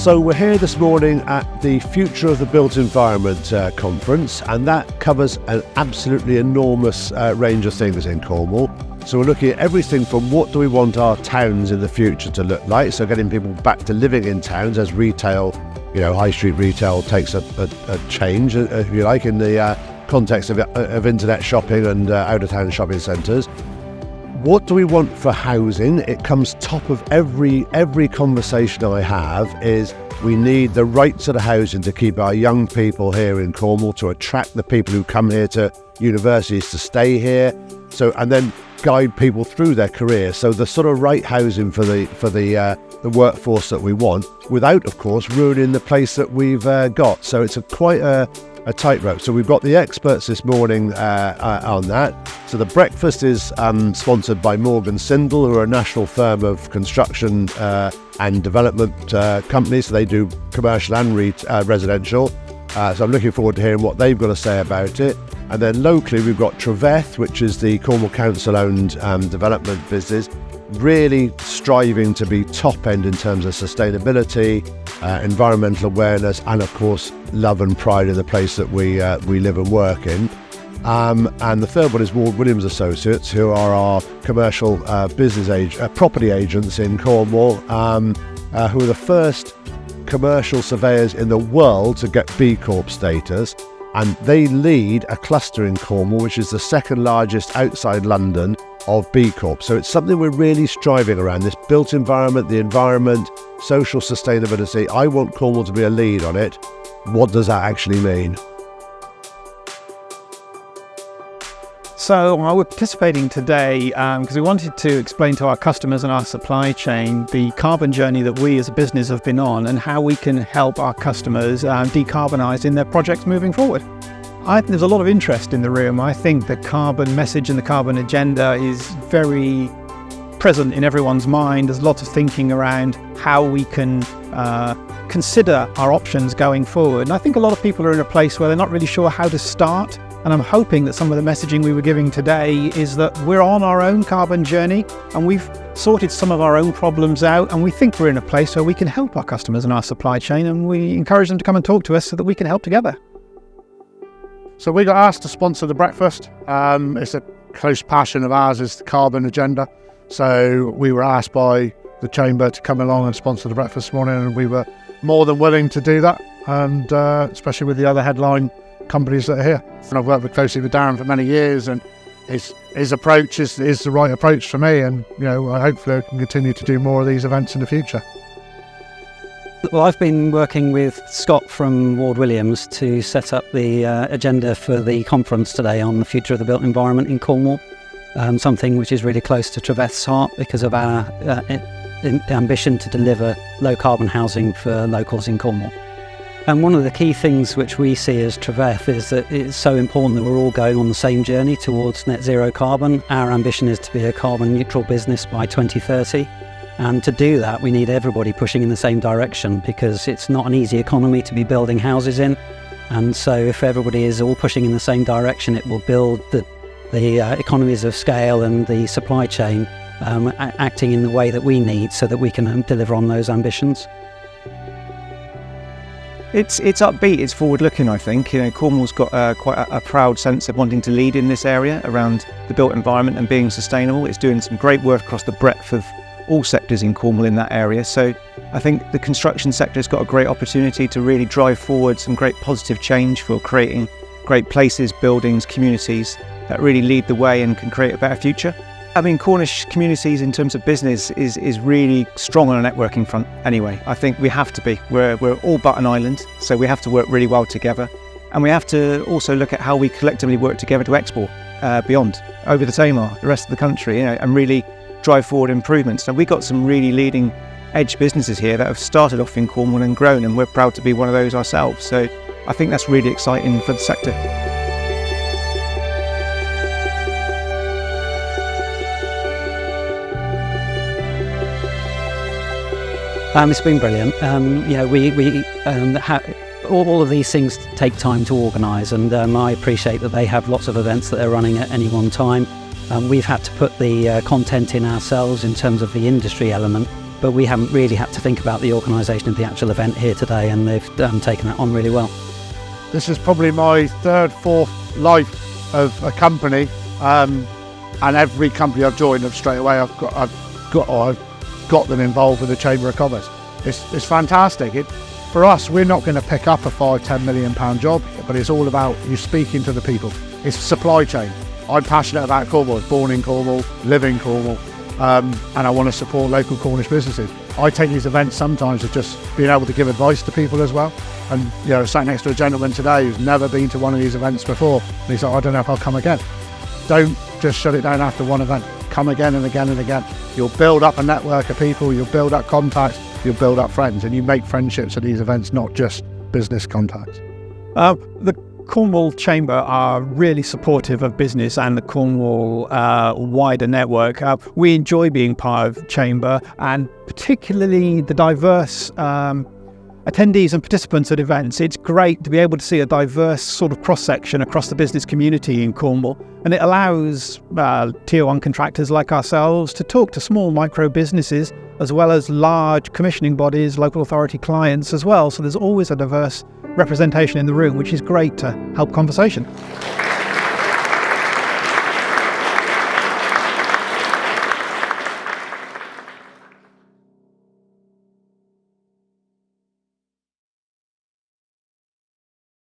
So we're here this morning at the Future of the Built Environment conference, and that covers an absolutely enormous range of things in Cornwall. So we're looking at everything from what do we want our towns in the future to look like, so getting people back to living in towns as retail, high street retail takes a change, if you like, in the context of internet shopping and out-of-town shopping centres. What do we want for housing? It comes top of every conversation I have is we need the right sort of housing to keep our young people here in Cornwall, to attract the people who come here to universities to stay here, and then guide people through their career. So the sort of right housing for the workforce that we want, without, of course, ruining the place that we've got. So it's quite a tightrope. So we've got the experts this morning on that. So the breakfast is sponsored by Morgan Sindall, who are a national firm of construction and development companies. So they do commercial and residential. So I'm looking forward to hearing what they've got to say about it. And then locally, we've got Treveth, which is the Cornwall Council-owned development business, really striving to be top end in terms of sustainability, environmental awareness, and of course love and pride in the place that we live and work in. And the third one is Ward Williams Associates, who are our commercial property agents in Cornwall, who are the first commercial surveyors in the world to get B Corp status. And they lead a cluster in Cornwall, which is the second largest outside London of B Corp. So it's something we're really striving around, this built environment, the environment, social sustainability. I want Cornwall to be a lead on it. What does that actually mean? So we're participating today because we wanted to explain to our customers and our supply chain the carbon journey that we as a business have been on and how we can help our customers decarbonise in their projects moving forward. There's a lot of interest in the room. I think the carbon message and the carbon agenda is very present in everyone's mind. There's lots of thinking around how we can consider our options going forward. And I think a lot of people are in a place where they're not really sure how to start. And I'm hoping that some of the messaging we were giving today is that we're on our own carbon journey and we've sorted some of our own problems out, and we think we're in a place where we can help our customers and our supply chain, and we encourage them to come and talk to us so that we can help together. So we got asked to sponsor the breakfast. It's a close passion of ours, is the carbon agenda. So we were asked by the Chamber to come along and sponsor the breakfast this morning, and we were more than willing to do that, and especially with the other headline companies that are here. And I've worked closely with Darren for many years, and his approach is the right approach for me, and hopefully I can continue to do more of these events in the future. Well, I've been working with Scott from Ward Williams to set up the agenda for the conference today on the future of the built environment in Cornwall, something which is really close to Treveth's heart because of our ambition to deliver low carbon housing for locals in Cornwall. And one of the key things which we see as Treveth is that it's so important that we're all going on the same journey towards net zero carbon. Our ambition is to be a carbon neutral business by 2030. And to do that, we need everybody pushing in the same direction, because it's not an easy economy to be building houses in. And so if everybody is all pushing in the same direction, it will build the economies of scale and the supply chain acting in the way that we need so that we can deliver on those ambitions. It's upbeat, it's forward-looking, I think. Cornwall's got quite a proud sense of wanting to lead in this area around the built environment and being sustainable. It's doing some great work across the breadth of all sectors in Cornwall in that area. So I think the construction sector has got a great opportunity to really drive forward some great positive change for creating great places, buildings, communities that really lead the way and can create a better future. I mean, Cornish communities in terms of business is really strong on a networking front anyway. I think we have to be. We're all but an island, so we have to work really well together. And we have to also look at how we collectively work together to export beyond, over the Tamar, the rest of the country, and really drive forward improvements. And we've got some really leading edge businesses here that have started off in Cornwall and grown, and we're proud to be one of those ourselves. So I think that's really exciting for the sector. It's been brilliant. All of these things take time to organise, and I appreciate that they have lots of events that they're running at any one time. We've had to put the content in ourselves in terms of the industry element, but we haven't really had to think about the organisation of the actual event here today, and they've taken that on really well. This is probably my third, fourth life of a company, and every company I've joined, straight away I've got them involved with the Chamber of Commerce. It's fantastic. For us, we're not going to pick up a £5-10 million job, but it's all about you speaking to the people. It's supply chain. I'm passionate about Cornwall. I was born in Cornwall, live in Cornwall, and I want to support local Cornish businesses. I take these events sometimes as just being able to give advice to people as well. And sat next to a gentleman today who's never been to one of these events before. And he's like, I don't know if I'll come again. Don't just shut it down after one event. Come again and again and again. You'll build up a network of people, you'll build up contacts, you'll build up friends, and you make friendships at these events, not just business contacts. The Cornwall Chamber are really supportive of business and the Cornwall wider network. We enjoy being part of Chamber, and particularly the diverse attendees and participants at events. It's great to be able to see a diverse sort of cross-section across the business community in Cornwall, and it allows tier 1 contractors like ourselves to talk to small micro businesses as well as large commissioning bodies, local authority clients as well. So there's always a diverse representation in the room, which is great to help conversation.